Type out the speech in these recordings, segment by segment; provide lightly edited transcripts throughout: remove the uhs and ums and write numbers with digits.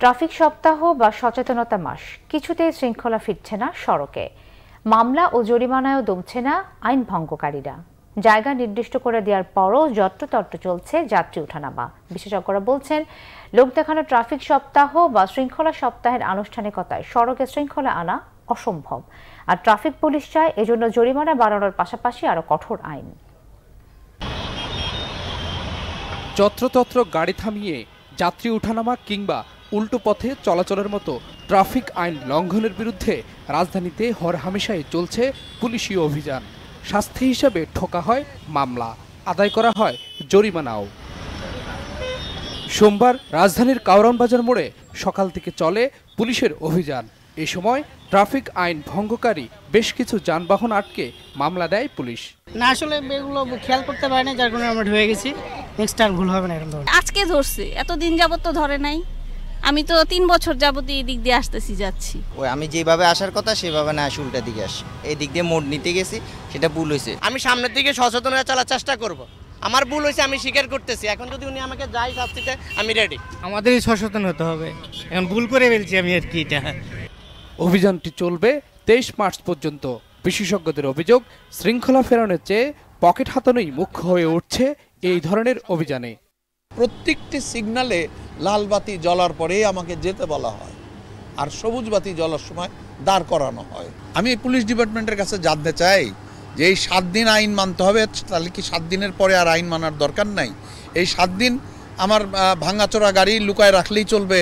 Traffic সপ্তাহ বা সচেতনতা মাস কিছুতেই শৃঙ্খলা ফিরছে না সড়কে। মামলা ও জরিমানায়ও দমছে না আইন ভঙ্গকারীরা। জায়গা নির্দিষ্ট করে দেওয়ার পরও যত্রতত্র চলছে যাত্রী ওঠানামা। বিশেষজ্ঞরা বলছেন, লোক দেখানো ট্রাফিক সপ্তাহ বা শৃঙ্খলা সপ্তাহের আনুষ্ঠানিকতায় সড়কে শৃঙ্খলা আনা অসম্ভব। আর ট্রাফিক পুলিশ চায় এজন্য জরিমানা বাড়ানোর পাশাপাশি আরো কঠোর আইন। যত্রতত্র গাড়ি থামিয়ে যাত্রী ওঠানামা কিংবা উল্টো পথে চলাচলের মতো ট্রাফিক আইন লঙ্ঘনের বিরুদ্ধে রাজধানীতে হরহামেশাই চলছে পুলিশি অভিযান। শাস্তি হিসেবে ঠোকা হয় মামলা, আদায় করা হয় জরিমানাও। সোমবার রাজধানীর কাউরান বাজার মোড়ে সকাল থেকে চলে পুলিশের অভিযান। এ সময় ট্রাফিক আইন ভঙ্গকারী বেশ কিছু যানবাহন আটকে মামলা দেয় পুলিশ। না, আসলে এগুলো খেয়াল করতে পারি না, যার কারণে আমরা ঢুকে গেছি। নেক্সট আর ভুল হবে না। আজকে ধরছে, এতদিন যাবত তো ধরে নাই। আমি তো 3 বছর যাবত এই দিক দিয়ে আসতেছি যাচ্ছি। ওই আমি যেভাবে আসার কথা সেভাবে না, আসে উল্টা দিকে আসি। এই দিক দিয়ে মোড় নিতে গেছি, সেটা ভুল হয়েছে। আমি সামনের দিকে সচেতন হয়ে চলার চেষ্টা করব। আমার ভুল হয়েছে, আমি স্বীকার করতেছি। এখন যদি উনি আমাকে যাই শাস্তিতে, আমি রেডি। আমাদেরই সচেতন হতে হবে। এখন ভুল করে ফেলছি আমি আর কি। এটা অভিযানটি চলবে 23 মার্চ পর্যন্ত। বিশেষজ্ঞদের অভিযোগ, শৃঙ্খলা ফেরানোর চেয়ে পকেট হাতানোই মুখ্য হয়ে উঠছে এই ধরনের অভিযানে। প্রত্যেকটি সিগন্যালে লাল বাতি জ্বলার পরে আমাকে যেতে বলা হয়, আর সবুজ বাতি জ্বলার সময় দাঁড় করানো হয়। আমি পুলিশ ডিপার্টমেন্টের কাছে জানতে চাই যে এই 7 দিন আইন মানতে হবে, তাহলে কি 7 দিনের পরে আর আইন মানার দরকার নাই? এই 7 দিন আমার ভাঙাচোরা গাড়ি লুকায় রাখলেই চলবে,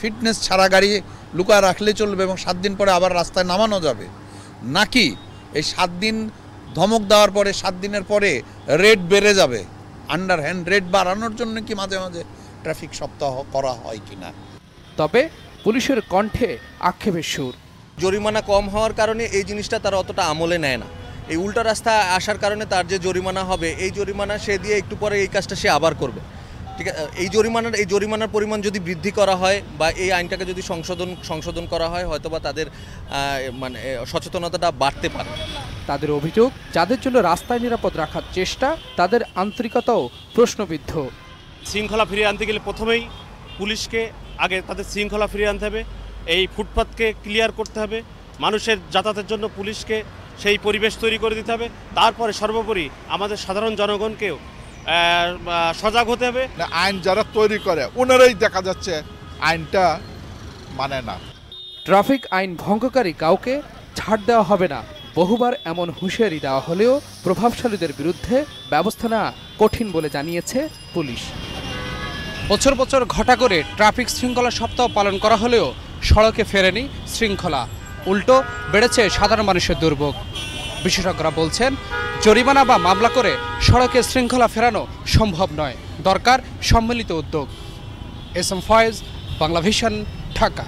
ফিটনেস ছাড়া গাড়ি লুকায় রাখলেই চলবে এবং 7 দিন পরে আবার রাস্তায় নামানো যাবে? নাকি এই 7 দিন ধমক দেওয়ার পরে 7 দিনের পরে রেট বেড়ে যাবে? আন্ডার হ্যান্ড রেট বাড়ানোর জন্য কি মাঝে মাঝে ট্রাফিক সপ্তাহ করা হয় কিনা? তবে পুলিশের কণ্ঠে আক্ষেপের সুর। জরিমানা কম হওয়ার কারণে এই জিনিসটা তারা অতটা আমলে নেয় না। এই উল্টা রাস্তা আসার কারণে তার যে জরিমানা হবে, এই জরিমানা সে দিয়ে একটু পরে এই কাজটা সে আবার করবে। ঠিক আছে, এই জরিমানার পরিমাণ যদি বৃদ্ধি করা হয় বা এই আইনটাকে যদি সংশোধন করা হয়, হয়তোবা তাদের মানে সচেতনতাটা বাড়তে পারে। তাদের অভিযোগ, যাদের জন্য রাস্তায় নিরাপদ রাখার চেষ্টা, তাদের আন্তরিকতাও প্রশ্নবিদ্ধ। শৃঙ্খলা ফিরিয়ে আনতে গেলে প্রথমেই পুলিশকে আগে তাদের শৃঙ্খলা ফিরিয়ে আনতে হবে। এই ফুটপাতকে ক্লিয়ার করতে হবে। মানুষের যাতায়াতের জন্য পুলিশকে সেই পরিবেশ তৈরি করে দিতে হবে। তারপরে সর্বোপরি আমাদের সাধারণ জনগণকেও সজাগ হতে হবে। আইন যারা তৈরি করে ওনারাই দেখা যাচ্ছে আইনটা মানে না। ট্রাফিক আইন ভঙ্গকারী কাউকে ছাড় দেওয়া হবে না। বহুবার এমন হুঁশিয়ারি দেওয়া হলেও প্রভাবশালীদের বিরুদ্ধে ব্যবস্থা নেওয়া কঠিন বলে জানিয়েছে পুলিশ। বছর বছর ঘটা করে ট্রাফিক শৃঙ্খলা সপ্তাহ পালন করা হলেও সড়কে ফেরেনি শৃঙ্খলা, উল্টো বেড়েছে সাধারণ মানুষের দুর্ভোগ। বিশেষজ্ঞরা বলছেন, জরিমানা বা মামলা করে সড়কে শৃঙ্খলা ফেরানো সম্ভব নয়, দরকার সম্মিলিত উদ্যোগ। S M Foyez, Banglavision, Dhaka.